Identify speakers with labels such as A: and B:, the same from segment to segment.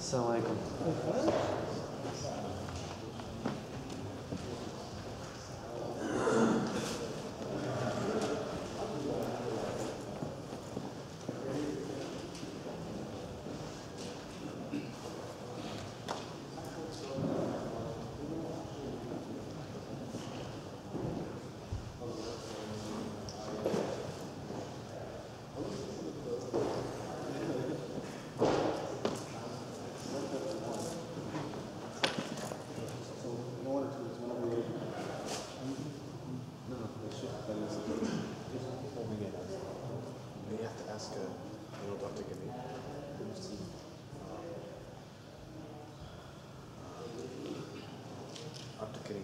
A: السلام عليكم.
B: Dr. Khalil.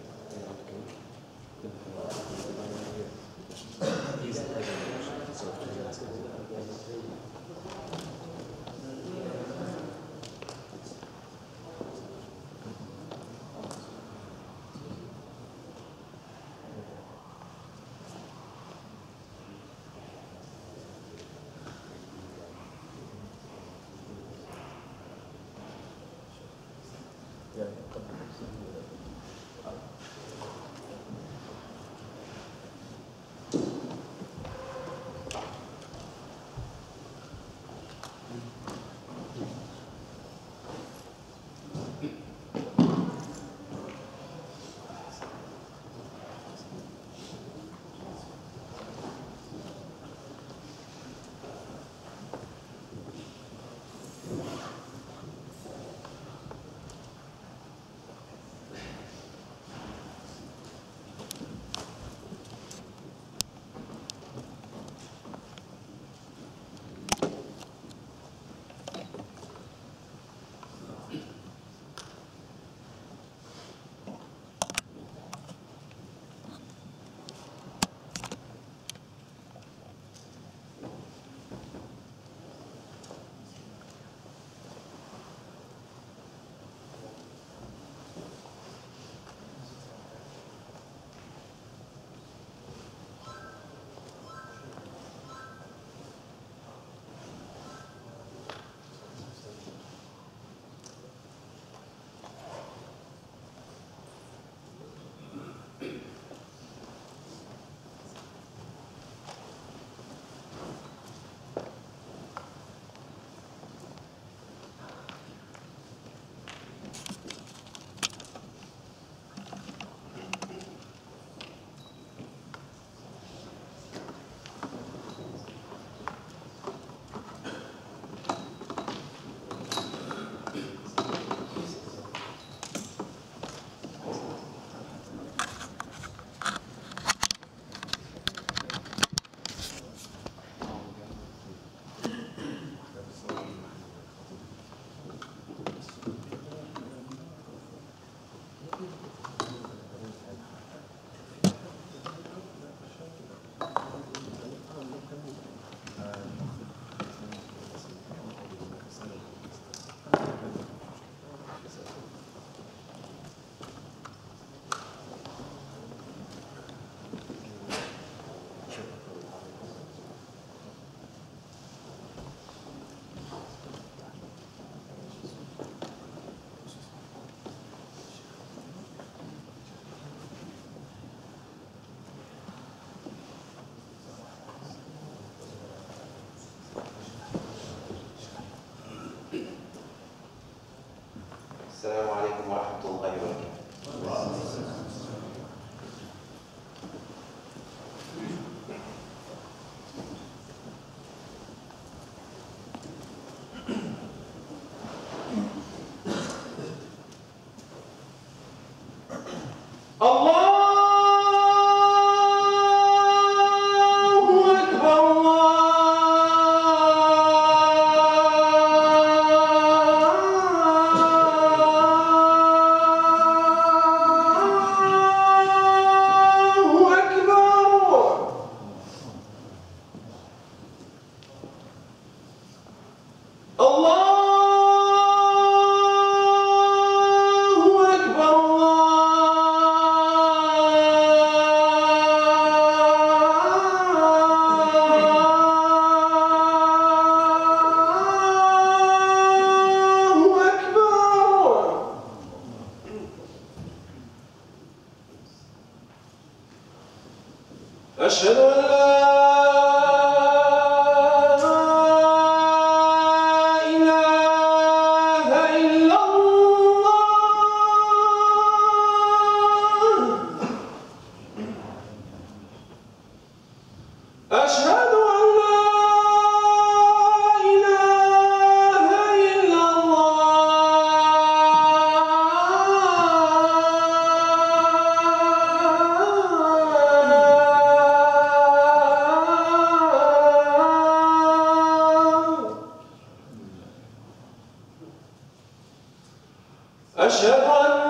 A: أشهد أن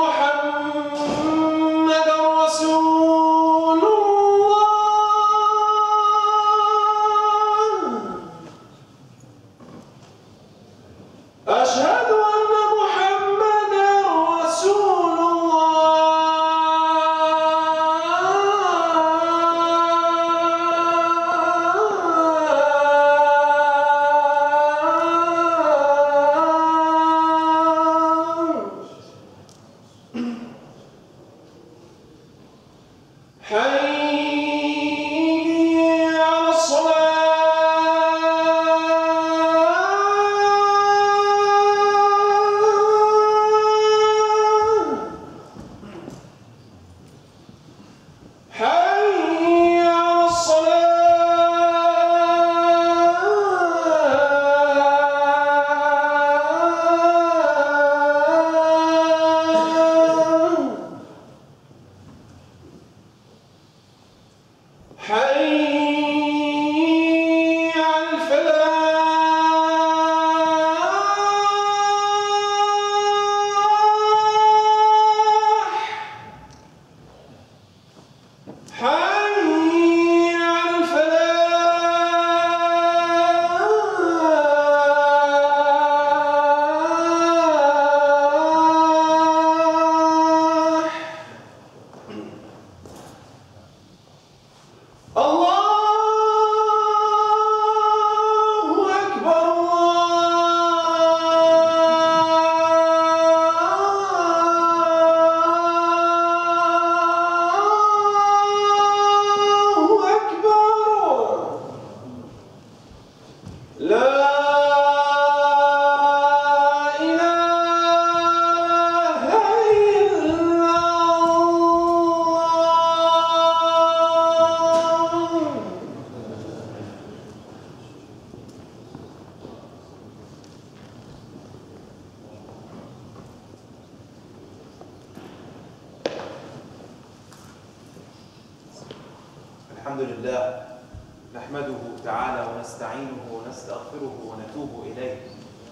A: محمدًا رسول الله. أشهد أن محمدًا رسول حي على الصلاة. حي على الصلاة. حي على الفلاح. حي على الفلاح. الله أكبر. الله أكبر. لا إله إلا الله.
B: الحمد لله نحمده تعالى ونستعينه ونستغفره ونتوب إليه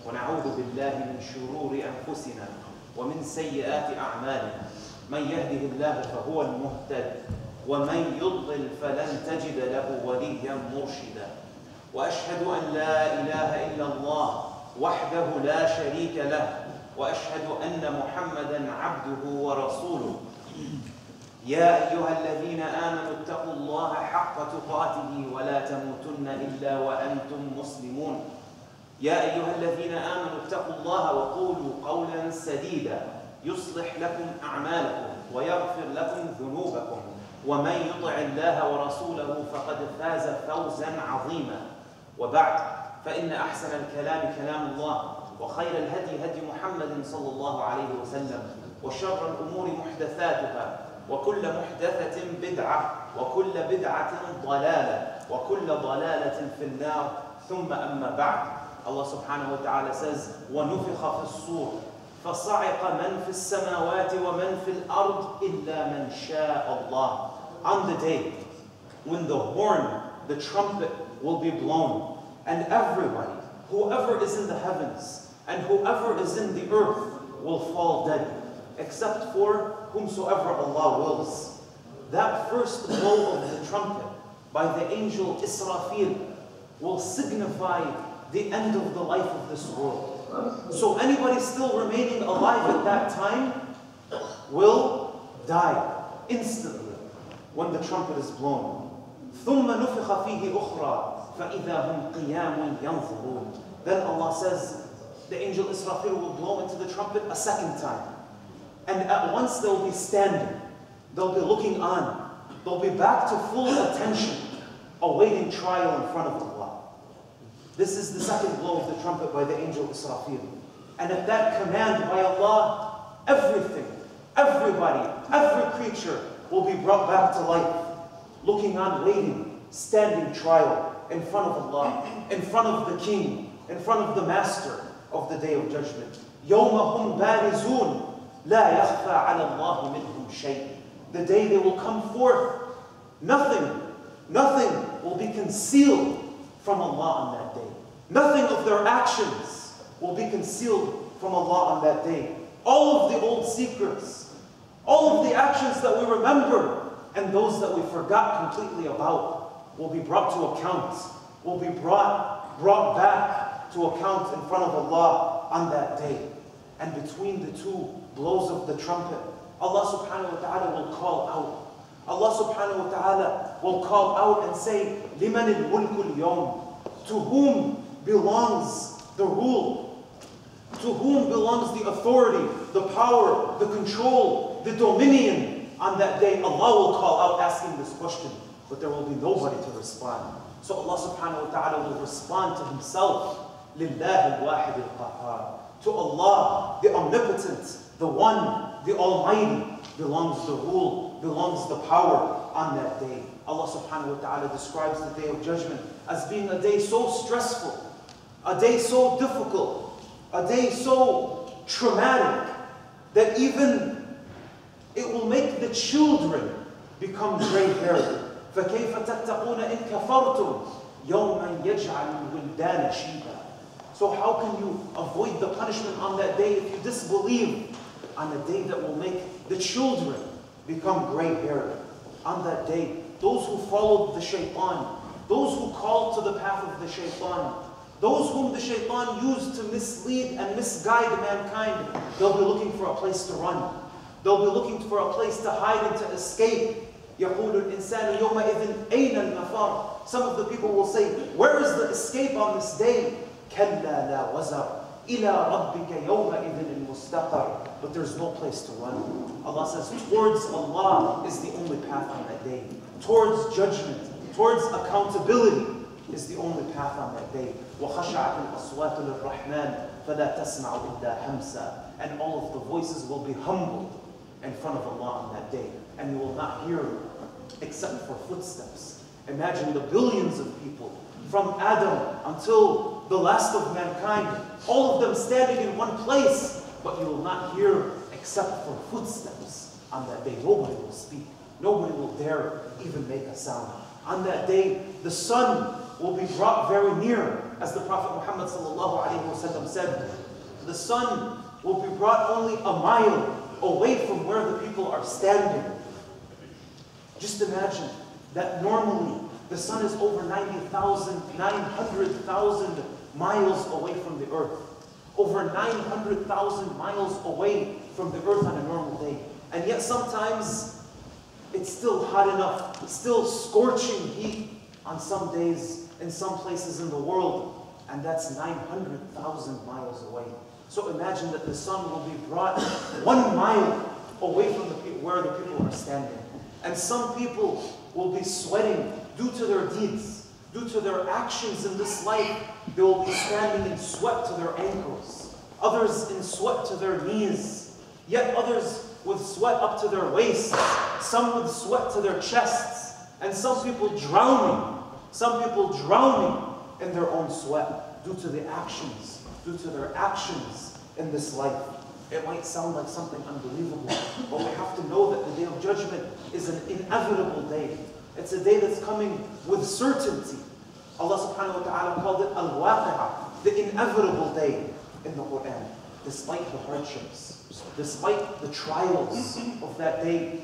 B: ونعوذ بالله من شرور أنفسنا ومن سيئات أعمالنا. من يهده الله فهو المهتد ومن يضلل فلن تجد له وليا مرشدا. وأشهد أن لا إله إلا الله وحده لا شريك له وأشهد أن محمدا عبده ورسوله. يا أيها الذين آمنوا اتقوا الله حق تقاته ولا تموتن إلا وأنتم مسلمون. يا أيها الذين آمنوا اتقوا الله وقولوا قولا سديدا يصلح لكم أعمالكم ويغفر لكم ذنوبكم ومن يطع الله ورسوله فقد فاز فوزا عظيما. وبعد، فإن أحسن الكلام كلام الله وخير الهدي هدي محمد صلى الله عليه وسلم وشر الأمور محدثاتها وكل محدثة بدعة وكل بدعة ضلالة وكل ضلالة في النار. ثم أما بعد. Allah subhanahu wa ta'ala says, وَنُفِخَ فِي الصُّورِ فَصَعِقَ مَنْ فِي السَّمَاوَاتِ وَمَنْ فِي الْأَرْضِ إِلَّا مَنْ شَاءَ اللَّهُ. On the day when the horn, the trumpet will be blown, and everybody, whoever is in the heavens and whoever is in the earth will fall dead, except for whomsoever Allah wills. That first blow of the trumpet by the angel Israfil will signify the end of the life of this world. So anybody still remaining alive at that time will die instantly when the trumpet is blown. ثُمَّ نُفِخَ فِيهِ أُخْرَى فَإِذَا هُمْ قِيَامٌ يَنْظُرُونَ. Then Allah says, the angel Israfil will blow into the trumpet a second time. And at once they'll be standing. They'll be looking on. They'll be back to full attention, awaiting trial in front of Allah. This is the second blow of the trumpet by the angel Israfil. And at that command by Allah, everything, everybody, every creature will be brought back to life, looking on, waiting, standing trial in front of Allah, in front of the King, in front of the Master of the Day of Judgment. يَوْمَ هُمْ بَارِزُونَ لَا يَخْفَى عَلَى اللَّهِ مِنْهُمْ شَيْءٍ. The day they will come forth, nothing will be concealed from Allah on that day. Nothing of their actions will be concealed from Allah on that day. All of the old secrets, all of the actions that we remember, and those that we forgot completely about will be brought to account, will be brought back to account in front of Allah on that day. And between the two blows of the trumpet, Allah subhanahu wa ta'ala will call out. Allah subhanahu wa ta'ala will call out and say, لِمَنِ الْمُلْكُ الْيَوْمِ? To whom belongs the rule? To whom belongs the authority, the power, the control, the dominion? On that day, Allah will call out asking this question, but there will be nobody to respond. So Allah subhanahu wa ta'ala will respond to Himself, لِلَّهِ الْوَاحِدِ الْقَهَّارِ. To Allah, the Omnipotent, the One, the Almighty, belongs the rule, belongs the power on that day. Allah subhanahu wa ta'ala describes the Day of Judgment as being a day so stressful, a day so difficult, a day so traumatic, that even it will make the children become gray-haired. فَكَيْفَ تَتَّقُونَ إِن كَفَرْتُمْ يَوْمًا يَجْعَلُ الْوِلْدَانَ شِيبًا. So how can you avoid the punishment on that day if you disbelieve on a day that will make the children become gray-haired? On that day, those who followed the shaitan, those who called to the path of the shaitan, those whom the shaitan used to mislead and misguide mankind, they'll be looking for a place to run. They'll be looking for a place to hide and to escape. يَقُولُ الْإِنسَانُ يَوْمَئِذٍ أَيْنَ الْمَفَارُ. Some of the people will say, where is the escape on this day? كَلَّا لَا وَزَرْ إِلَىٰ رَبِّكَ يَوْمَئِذٍ الْمُسْتَقَرُ. But there's no place to run. Allah says, towards Allah is the only path on that day. Towards judgment, towards accountability is the only path on that day. وَخَشَعَتِ الْأَصْوَاتُ لِلرَّحْمَنِ فَلَا تَسْمَعُ إِلَّا هَمْسًا. And all of the voices will be humbled in front of Allah on that day. And you will not hear except for footsteps. Imagine the billions of people, from Adam until the last of mankind, all of them standing in one place, but you will not hear except for footsteps on that day. Nobody will speak. Nobody will dare even make a sound. On that day, the sun will be brought very near. As the Prophet Muhammad ﷺ said, the sun will be brought only a mile away from where the people are standing. Just imagine that normally the sun is over 900,000 miles away from the earth. Over 900,000 miles away from the earth on a normal day. And yet sometimes it's still hot enough, it's still scorching heat on some days in some places in the world. And that's 900,000 miles away. So imagine that the sun will be brought 1 mile away from where the people are standing. And some people will be sweating due to their deeds, due to their actions in this life. They will be standing in sweat to their ankles, others in sweat to their knees, yet others with sweat up to their waists, some with sweat to their chests, and some people drowning in their own sweat due to their actions in this life. It might sound like something unbelievable, but we have to know that the Day of Judgment is an inevitable day. It's a day that's coming with certainty. Allah subhanahu wa ta'ala called it al-waqi'ah, the inevitable day in the Quran. Despite the hardships, despite the trials of that day,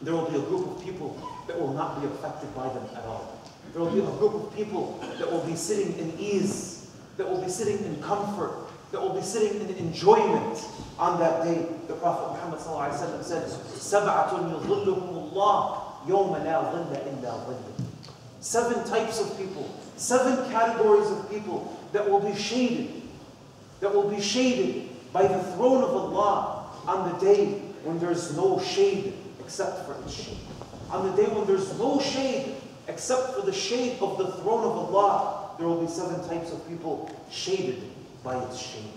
B: there will be a group of people that will not be affected by them at all. There will be a group of people that will be sitting in ease, that will be sitting in comfort, that will be sitting in enjoyment on that day. The Prophet Muhammad ﷺ said, سَبْعَةٌ يُظِلُّهُمُ اللَّهُ يَوْمَ لَا ظِلَّ إِلَّا ظِلُّهُ. 7 types of people, 7 categories of people that will be shaded by the throne of Allah on the day when there's no shade except for His shade. On the day when there's no shade except for the shade of the throne of Allah, there will be 7 types of people shaded by its shade.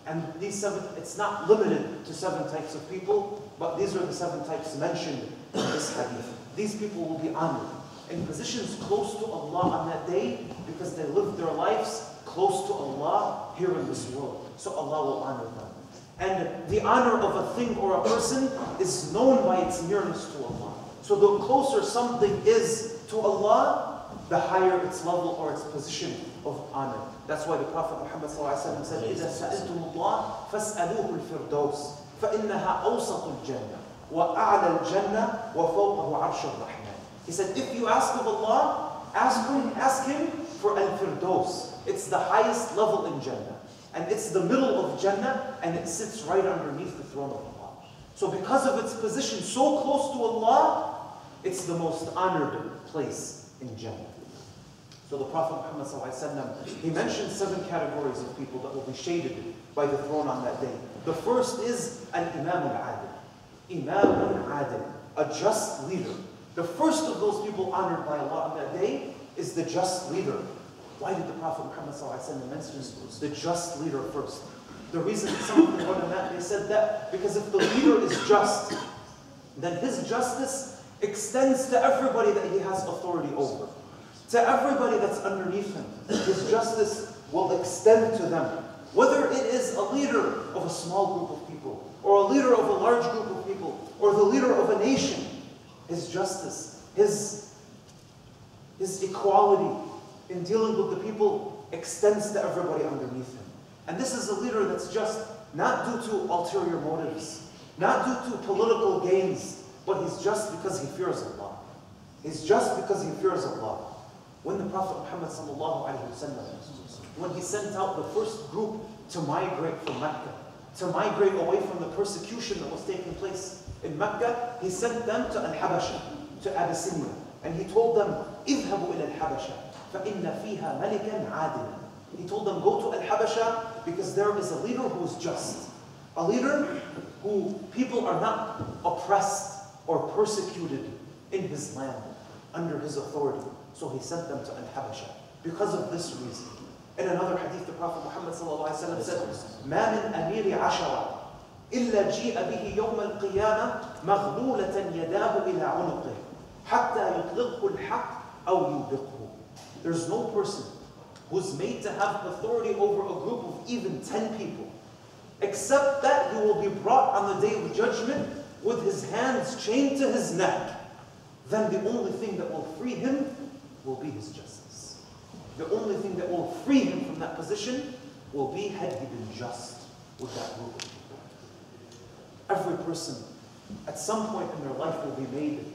B: And these 7, it's not limited to 7 types of people, but these are the 7 types mentioned in this hadith. These people will be honored in positions close to Allah on that day because they lived their lives close to Allah here in this world. So Allah will honor them. And the honor of a thing or a person is known by its nearness to Allah. So the closer something is to Allah, the higher its level or its position of honor. That's why the Prophet Muhammad ﷺ said, إِذَا سَأَلْتُمُ اللَّهِ فَاسْأَلُوهُ الْفِرْدَوْسِ فَإِنَّهَا أَوْسَطُ الْجَنَّةِ وَأَعْلَى الْجَنَّةِ وَفَوْقَهُ عَرْشُ الرَّحْمَنِ. He said, if you ask of Allah, ask him for Al-Firdaus. It's the highest level in Jannah. And it's the middle of Jannah, and it sits right underneath the throne of Allah. So because of its position so close to Allah, it's the most honored place in Jannah. So the Prophet Muhammad ﷺ, he mentioned 7 categories of people that will be shaded by the throne on that day. The first is Al-Imam Al-Adil. Imam Al-Adil, a just leader. The first of those people honored by Allah on that day is the just leader. Why did the Prophet Muhammad ﷺ mention the just leader first? The reason some of the ulama, they said that because if the leader is just, then his justice extends to everybody that he has authority over. To everybody that's underneath him, his justice will extend to them. Whether it is a leader of a small group of people, or a leader of a large group of people, or the leader of a nation, his justice, his equality in dealing with the people extends to everybody underneath him. And this is a leader that's just, not due to ulterior motives, not due to political gains, but he's just because he fears Allah. He's just because he fears Allah. When the Prophet Muhammad ﷺ, when he sent out the first group to migrate from Mecca, to migrate away from the persecution that was taking place in Mecca, he sent them to Al-Habasha, to Abyssinia. And he told them, اذهبوا إلى الحبشة فإن فيها ملكا عادلا. He told them, go to Al-Habasha because there is a leader who is just. A leader who people are not oppressed or persecuted in his land, under his authority. So he sent them to Al-Habasha because of this reason. In another hadith, the Prophet Muhammad ﷺ said, مَا مِنْ أَمِيرِ عَشَرَةٍ إِلَّا جِيءَ بِهِ يَوْمَ الْقِيَامَةِ مَغْلُولَةً يَدَاهُ إِلَى عُنُقِهِ حَتَّى يُطْلِقْهُ الْحَقِّ أَوْ يُوبِقْهُ. There's no person who's made to have authority over a group of even 10 people, except that he will be brought on the day of judgment with his hands chained to his neck. Then the only thing that will free him will be his justice. The only thing that will free him from that position will be had he been just with that group of people. Every person at some point in their life will be made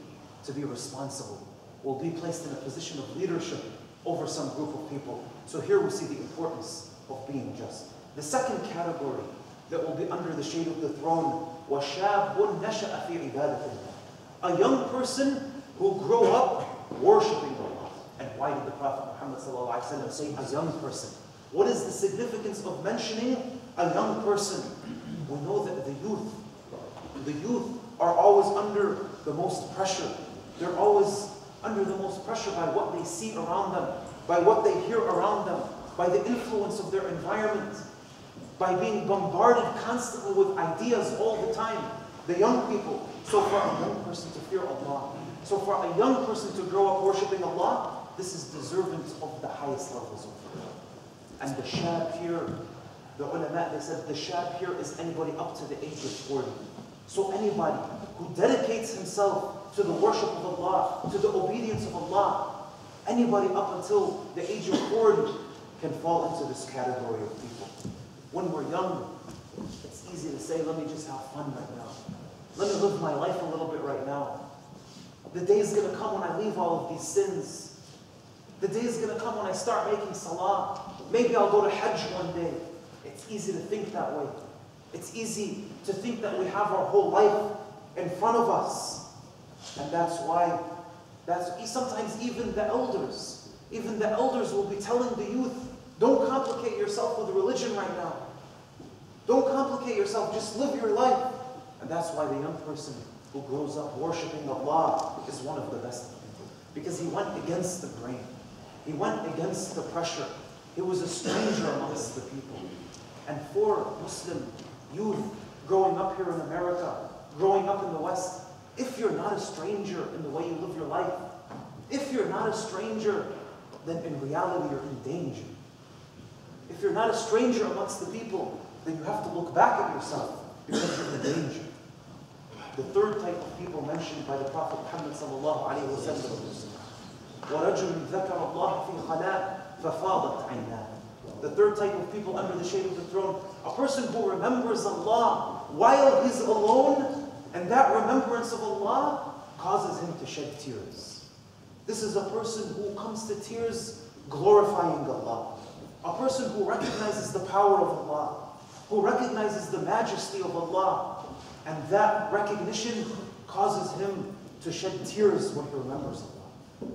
B: to be responsible, will be placed in a position of leadership over some group of people. So here we see the importance of being just. The second category that will be under the shade of the throne, وَشَابٌ نَشَأَ فِي عِبَادَةِ اللَّهِ. A young person who grew up worshiping Allah. And why did the Prophet Muhammad ﷺ say a young person? What is the significance of mentioning a young person? We know that the youth are always under the most pressure. They're always under the most pressure by what they see around them, by what they hear around them, by the influence of their environment, by being bombarded constantly with ideas all the time. The young people. So for a young person to fear Allah, so for a young person to grow up worshipping Allah, this is deserving of the highest levels of fear. And the shab here, the ulama, they said the shab here is anybody up to the age of 40. So anybody who dedicates himself to the worship of Allah, to the obedience of Allah, anybody up until the age of 40 can fall into this category of people. When we're young, it's easy to say, let me just have fun right now. Let me live my life a little bit right now. The day is going to come when I leave all of these sins. The day is going to come when I start making salah. Maybe I'll go to Hajj one day. It's easy to think that way. It's easy to think that we have our whole life in front of us. And that's why, sometimes even the elders will be telling the youth, don't complicate yourself with religion right now. Don't complicate yourself, just live your life. And that's why the young person who grows up worshipping Allah is one of the best people. Because he went against the grain. He went against the pressure. He was a stranger amongst the people. And for Muslim youth growing up here in America, growing up in the West, if you're not a stranger in the way you live your life, if you're not a stranger, then in reality you're in danger. If you're not a stranger amongst the people, then you have to look back at yourself because you're in danger. The third type of people mentioned by the Prophet Muhammad sallallahu alaihi wasallam, وَرَجُلٌ ذَكَرَ اللَّهَ فِي خَلَاءٍ فَفَاضَتْ عَيْنَاهُ. The third type of people under the shade of the throne, a person who remembers Allah while he's alone, and that remembrance of Allah causes him to shed tears. This is a person who comes to tears glorifying Allah. A person who recognizes the power of Allah, who recognizes the majesty of Allah, and that recognition causes him to shed tears when he remembers Allah.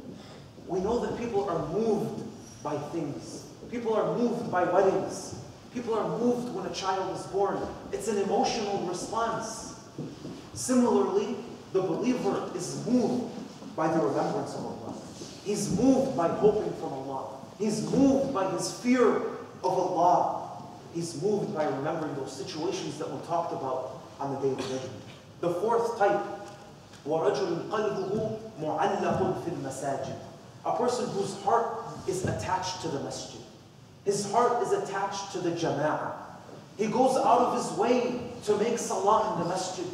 B: We know that people are moved by things. People are moved by weddings. People are moved when a child is born. It's an emotional response. Similarly, the believer is moved by the remembrance of Allah. He's moved by hoping from Allah. He's moved by his fear of Allah. He's moved by remembering those situations that we talked about on the day of judgment. The fourth type, وَرَجُلٌ قَلْبُهُ مُعَلَّقٌ فِي الْمَسَاجِدِ. A person whose heart is attached to the masjid. His heart is attached to the jama'ah. He goes out of his way to make salah in the masjid.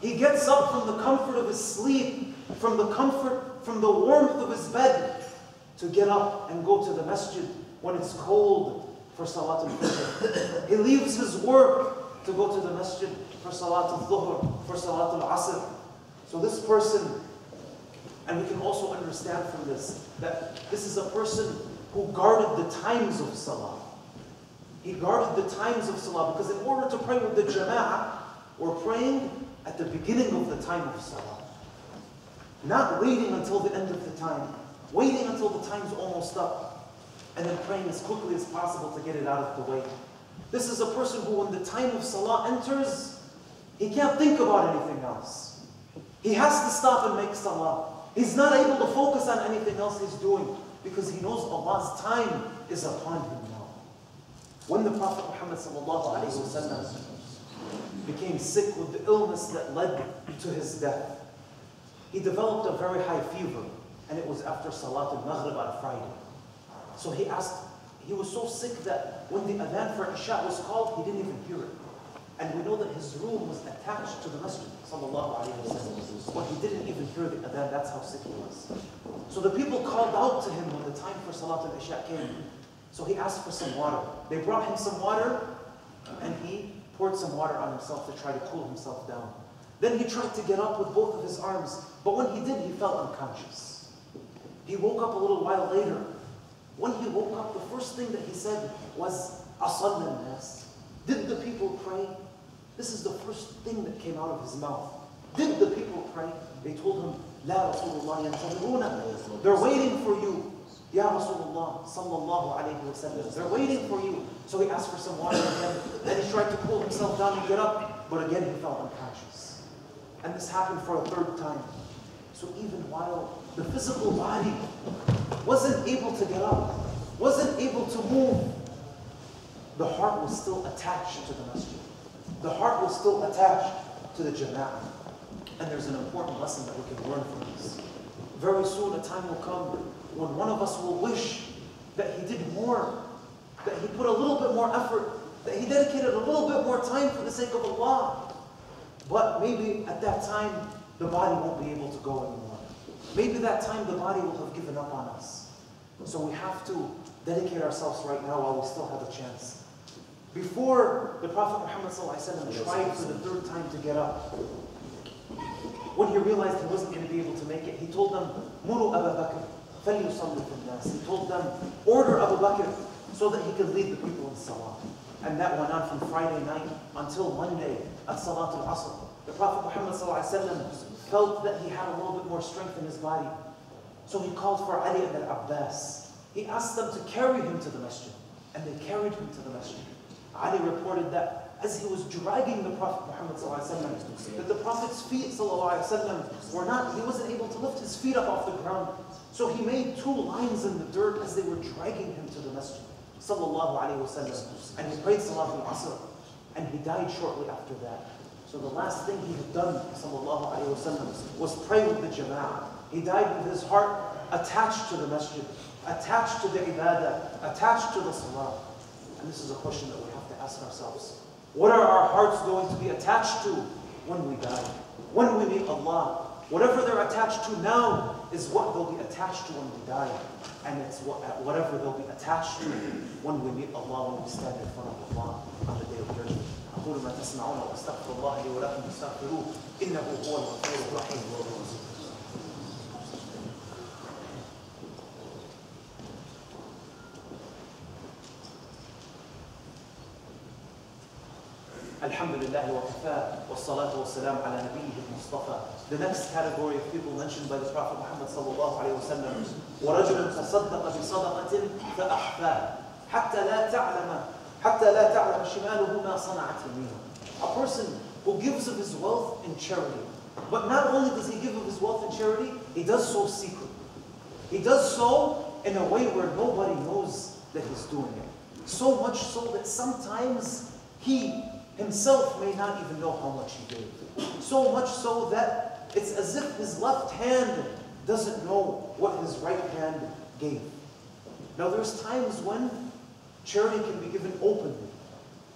B: He gets up from the comfort of his sleep, from the warmth of his bed, to get up and go to the masjid when it's cold for salat al-fajr. He leaves his work to go to the masjid for salat al-dhuhr, for salat al-asr. So this person, and we can also understand from this, that this is a person who guarded the times of salah. He guarded the times of salah, because in order to pray with the jama'ah, we're praying at the beginning of the time of salah. Not waiting until the end of the time. Waiting until the time's almost up, and then praying as quickly as possible to get it out of the way. This is a person who, when the time of salah enters, he can't think about anything else. He has to stop and make salah. He's not able to focus on anything else he's doing, because he knows Allah's time is upon him now. When the Prophet Muhammad ﷺ became sick with the illness that led to his death, he developed a very high fever, and it was after Salat al-Maghrib on a Friday. So he was so sick that when the adhan for Isha was called, he didn't even hear it. And we know that his room was attached to the masjid, sallallahu alayhi wa sallam. But he didn't even hear the adhan, that's how sick he was. So the people called out to him when the time for Salat al-Isha came. So he asked for some water. They brought him some water, and he poured some water on himself to try to cool himself down. Then he tried to get up with both of his arms, but when he did, he felt unconscious. He woke up a little while later. When he woke up, the first thing that he said was, أَصَلَّ النَّاسِ. Did the people pray? This is the first thing that came out of his mouth. Did the people pray? They told him, لَا رَسُولُ اللَّهِ يَنْتَظِرُونَ. They're waiting for you. Ya Rasulullah sallallahu alayhi wa sallam. They're waiting for you. So he asked for some water again. Then he tried to cool himself down and get up, but again he felt unconscious. And this happened for a third time. So even while the physical body wasn't able to get up, wasn't able to move, the heart was still attached to the masjid. The heart was still attached to the jama'ah. And there's an important lesson that we can learn from this. Very soon a time will come when one of us will wish that he did more, that he put a little bit more effort, that he dedicated a little bit more time for the sake of Allah. But maybe at that time, the body won't be able to go anymore. Maybe that time the body will have given up on us. So we have to dedicate ourselves right now while we still have a chance. Before the Prophet Muhammad ﷺ tried for the third time to get up, when he realized he wasn't going to be able to make it, he told them, Muru Abu Bakr, فَلْيُصَلِّ فِي النَّاسِ. He told them, order Abu Bakr so that he could lead the people in Salah. And that went on from Friday night until Monday at Salat al-Asr. The Prophet Muhammad ﷺ felt that he had a little bit more strength in his body. So he called for Ali ibn Abbas. He asked them to carry him to the masjid. And they carried him to the masjid. Ali reported that as he was dragging the Prophet Muhammad ﷺ, that the Prophet's feet ﷺ were not, he wasn't able to lift his feet up off the ground. So he made 2 lines in the dirt as they were dragging him to the masjid sallallahu alayhi wa sallam. And he prayed Salat al-Asr. And he died shortly after that. So the last thing he had done sallallahu alayhi wa sallam was pray with the jama'ah. He died with his heart attached to the masjid, attached to the ibadah, attached to the salah. And this is a question that we have to ask ourselves. What are our hearts going to be attached to when we die? When we meet Allah? Whatever they're attached to now is what they'll be attached to when we die. And it's whatever they'll be attached to when we meet Allah, when we stand in front of Allah on the day of judgment. أقول ما تسمعون وأستغفر الله لي ولكم فاستغفروه إنه هو الغفور الرحيم. الحمد لله وكفى والصلاة والسلام على نبيه المصطفى. The next category of people mentioned by the Prophet Muhammad sallallahu alayhi wa sallam, ورجل تصدق بصدقة فأخفاها حتى لا تعلم شماله ما صنعت يمينه. A person who gives of his wealth in charity, but not only does he give of his wealth in charity, he does so secretly. He does so in a way where nobody knows that he's doing it. So much so that sometimes he himself may not even know how much he gave. So much so that it's as if his left hand doesn't know what his right hand gave. Now there's times when charity can be given openly,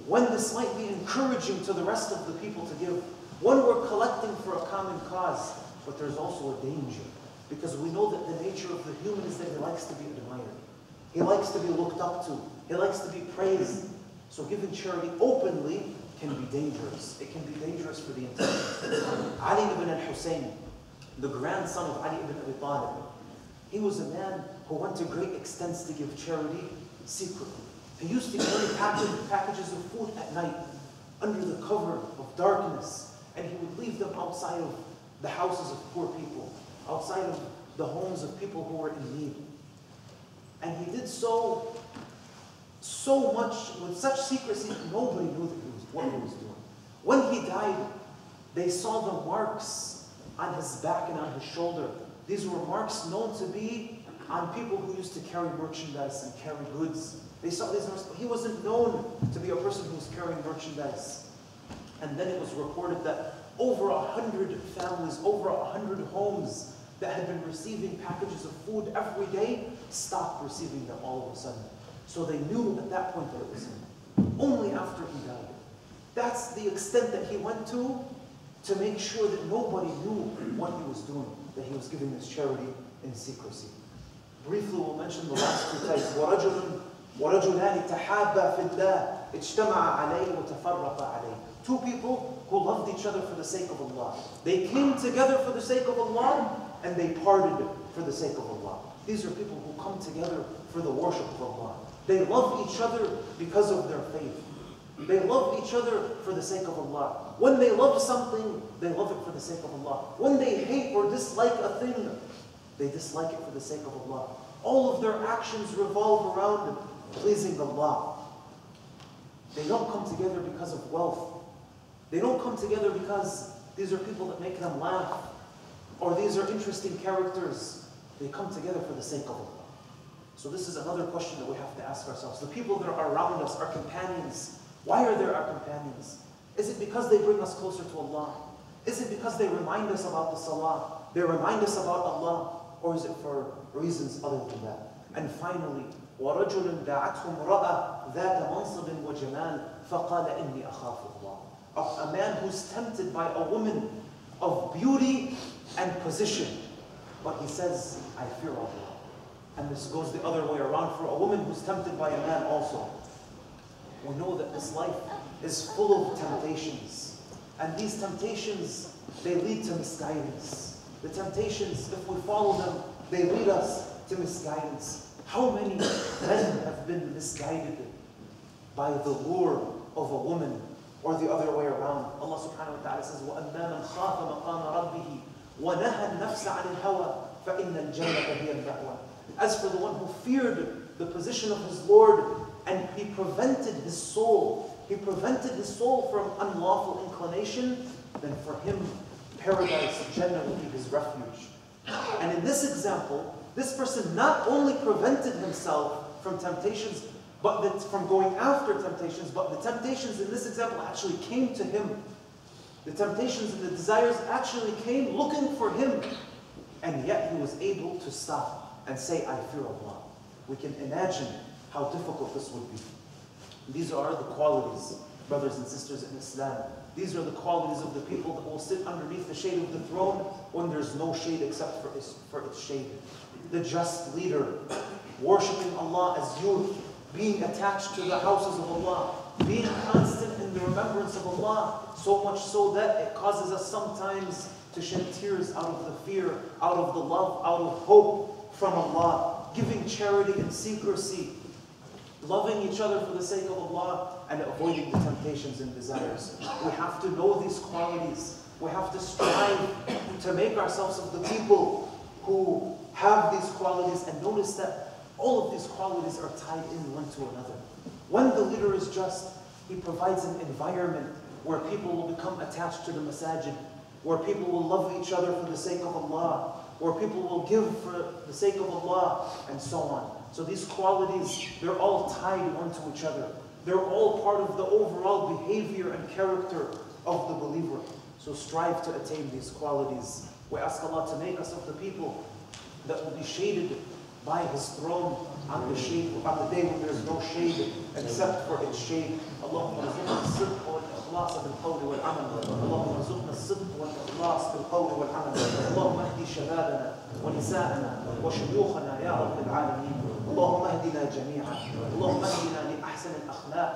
B: when this might be encouraging to the rest of the people to give, when we're collecting for a common cause, but there's also a danger, because we know that the nature of the human is that he likes to be admired. He likes to be looked up to. He likes to be praised. So giving charity openly can be dangerous. It can be dangerous for the intelligent. Ali ibn al-Hussein, the grandson of Ali ibn Abi Talib, he was a man who went to great extents to give charity secretly. He used to carry packages of food at night under the cover of darkness, and he would leave them outside of the houses of poor people, outside of the homes of people who were in need. And he did so much, with such secrecy, that nobody knew what he was doing. When he died, they saw the marks on his back and on his shoulder. These were marks known to be on people who used to carry merchandise and carry goods. They saw these marks. He wasn't known to be a person who was carrying merchandise. And then it was reported that over 100 families, over 100 homes that had been receiving packages of food every day stopped receiving them all of a sudden. So they knew at that point that it was him. Only after he died. That's the extent that he went to make sure that nobody knew what he was doing, that he was giving this charity in secrecy. Briefly, we'll mention the last two types. وَرَجُلَانِ تَحَابَّا فِي اللَّهِ اجْتَمَعَ عَلَيْهِ وَتَفَرَّقَ عَلَيْهِ. Two people who loved each other for the sake of Allah. They came together for the sake of Allah, and they parted for the sake of Allah. These are people who come together for the worship of Allah. They love each other because of their faith. They love each other for the sake of Allah. When they love something, they love it for the sake of Allah. When they hate or dislike a thing, they dislike it for the sake of Allah. All of their actions revolve around pleasing Allah. They don't come together because of wealth. They don't come together because these are people that make them laugh, or these are interesting characters. They come together for the sake of Allah. So this is another question that we have to ask ourselves. The people that are around us, our companions, why are they our companions? Is it because they bring us closer to Allah? Is it because they remind us about the salah? They remind us about Allah? Or is it for reasons other than that? And finally, وَرَجُلٌ دَعَتْهُ امْرَأَةٌ ذَاتَ مَنْصِبٍ وَجَمَالٍ فَقَالَ إِنِّي أَخَافُ اللَّهَ. A man who's tempted by a woman of beauty and position, but he says, I fear Allah. And this goes the other way around for a woman who's tempted by a man also. We know that this life is full of temptations. And these temptations, they lead to misguidance. The temptations, if we follow them, they lead us to misguidance. How many men have been misguided by the lure of a woman, or the other way around? Allah subhanahu wa ta'ala says, وَأَمَّا مَنْ خَافَ مَقَامَ رَبِّهِ وَنَهَى النَّفْسَ عَنِ الْهَوَى فَإِنَّ الْجَنَّةَ هِيَ الْمَأْوَى. As for the one who feared the position of his Lord, and he prevented his soul from unlawful inclination, then for him, paradise, Jannah, will be his refuge. And in this example, this person not only prevented himself from temptations, from going after temptations, but the temptations in this example actually came to him. The temptations and the desires actually came looking for him. And yet he was able to stop and say, I fear Allah. We can imagine how difficult this would be. These are the qualities Brothers and sisters in Islam, these are the qualities of the people that will sit underneath the shade of the throne when there's no shade except for its shade. The just leader, worshiping Allah as youth, being attached to the houses of Allah, being constant in the remembrance of Allah, so much so that it causes us sometimes to shed tears out of the fear, out of the love, out of hope from Allah, giving charity in secrecy, loving each other for the sake of Allah, and avoiding the temptations and desires. We have to know these qualities. We have to strive to make ourselves of the people who have these qualities, and notice that all of these qualities are tied in one to another. When the leader is just, he provides an environment where people will become attached to the masajid, where people will love each other for the sake of Allah, where people will give for the sake of Allah, and so on. So these qualities, they're all tied one to each other. They're all part of the overall behavior and character of the believer. So strive to attain these qualities. We ask Allah to make us of the people that will be shaded by His throne on the day when there's no shade except for its shade. Allahumma rizqna as-sidq wal-ikhlas bil-qawli wal-amal. Allahumma rizqna as-sidq wal-ikhlas bil-qawli wal-amal. Allahumma ahdi shababana wa nisa'ana wa shuyukhana ya Rabbil Alameen. اللهم اهدنا جميعا اللهم اهدنا لأحسن الأخلاق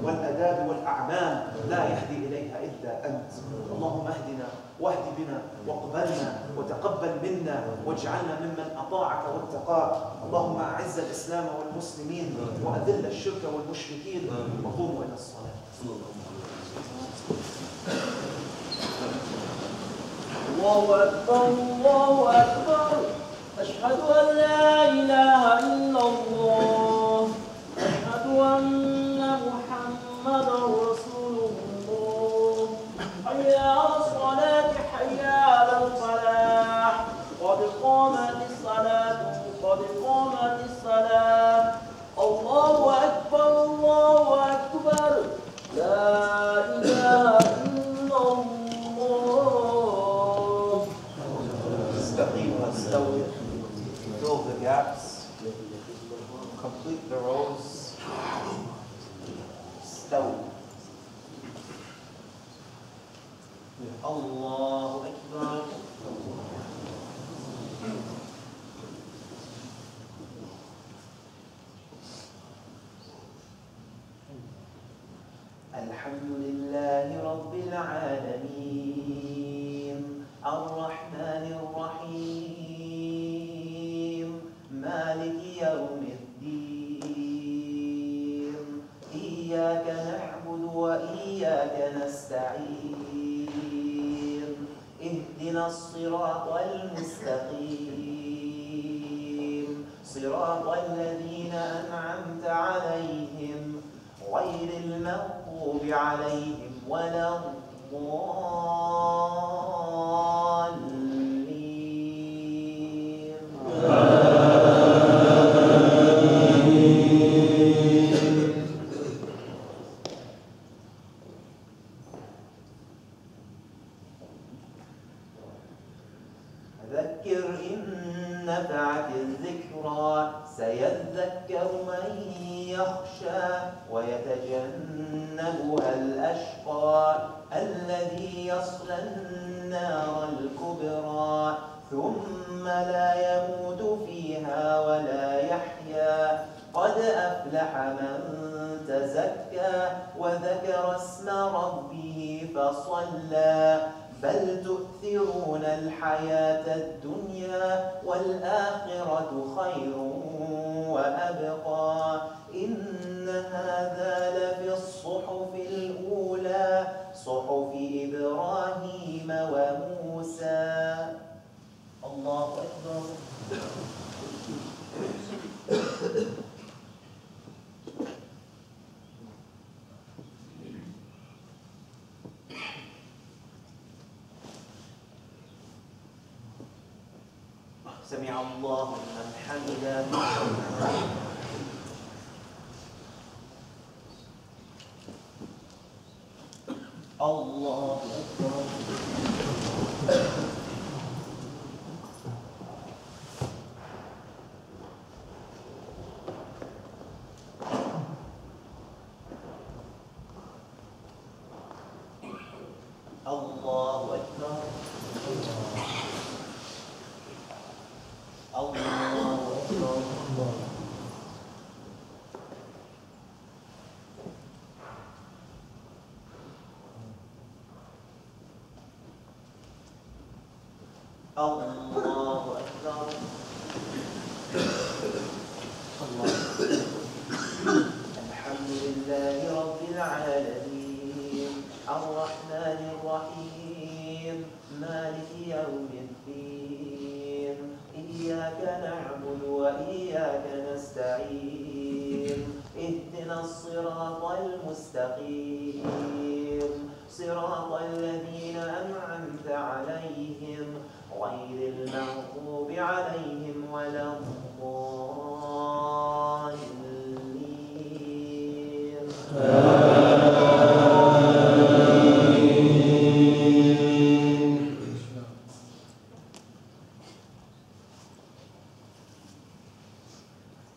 B: والأداب والأعمال لا يهدي إليها إلا أنت. اللهم اهدنا واهد بنا واقبلنا وتقبل منا واجعلنا ممن أطاعك واتقاك. اللهم أعز الإسلام والمسلمين وأذل الشرك والمشركين وقوموا إلى الصلاة.
C: الله أكبر الله أكبر أشهد أن لا إله إلا الله أشهد أن محمدا رسول الله حي على الصلاة حي على الفلاح قد قامت الصلاة قد قامت الصلاة الله أكبر الله أكبر لا إله إلا الله.
B: استقيم واستوي. Fill the gaps, complete the rows, استوي. الله أكبر. الحمد لله رب العالمين الرحمن الرحيم مالك يوم الدين إياك نعبد وإياك نستعين اهدنا الصراط المستقيم صراط الذين أنعمت عليهم غير المغضوب عليهم ولا الضالين. فذكر إن نفعت الذكرى سيذكر من يخشى ويتجنبها الأشقى الذي يصلى النار الكبرى ثم لا يموت فيها ولا يحيا قد أفلح من تزكى وذكر اسم ربه فصلى بل تؤثرون الحياة الدنيا والآخرة خير وأبقى إن هذا لفي الصحف الأولى صحف إبراهيم وموسى. الله أكبر. سمع الله لمن حمده. الله أكبر.
C: الله أكبر. الحمد لله رب العالمين الرحمن الرحيم مالك يوم الدين إياك نعبد وإياك نستعين اهدنا الصراط المستقيم صراط الذين أنعمت عليهم غير المغضوب عليهم ولا الضالين.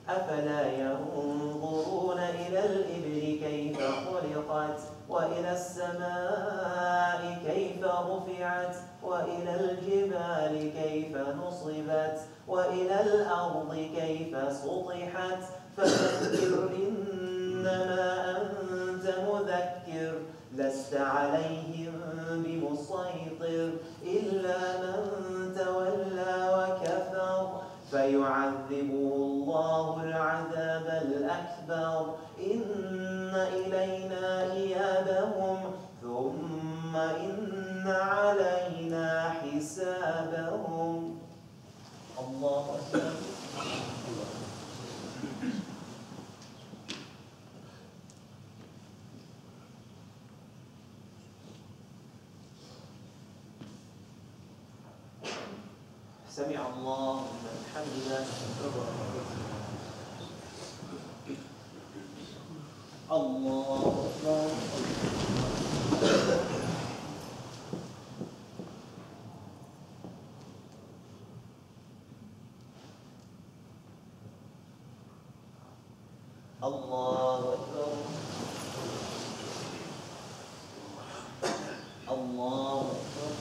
C: أفلا ينظرون إلى الإبل كيف خلقت وإلى السماء كيف رفعت وإلى الجبال كيف نصبت وإلى الأرض كيف سطحت فذكر إنما أنت مذكر لست عليهم بمسيطر إلا من تولى وكفر فيعذبه الله العذاب الأكبر إن إلينا إيابهم ثم إن علينا حسابهم. الله أكبر. سمع الله لمن حمده. الله أكبر. الله أكبر. الله أكبر. الله أكبر.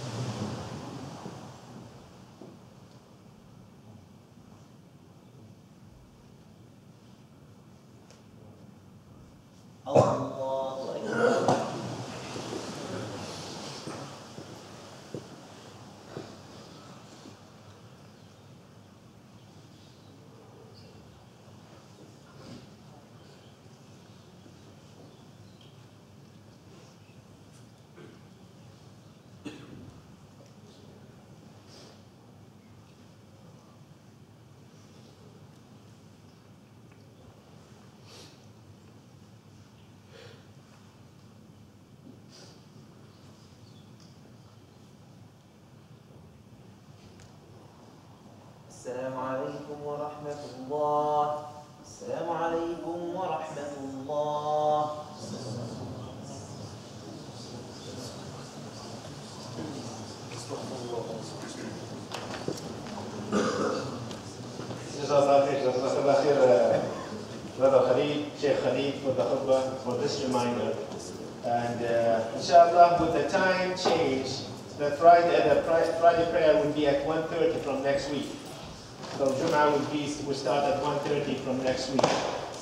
C: السلام عليكم ورحمة الله. السلام عليكم ورحمة الله.
D: Jazakallah khair, Brother Khalil, Sheikh Khalil for the khutbah, for this reminder. And inshallah, with the time change, the Friday prayer will be at 1:30 from next week. So Jum'ah will start at 1:30 from next week.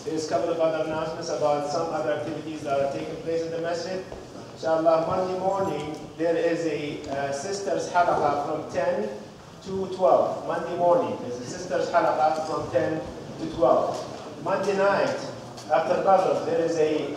D: There's a couple of other announcements about some other activities that are taking place in the masjid. Inshallah, Monday morning, there is a sisters halaqah from 10 to 12. Monday morning, there's a sisters halaqah from 10 to 12. Monday night, after Maghrib, there is a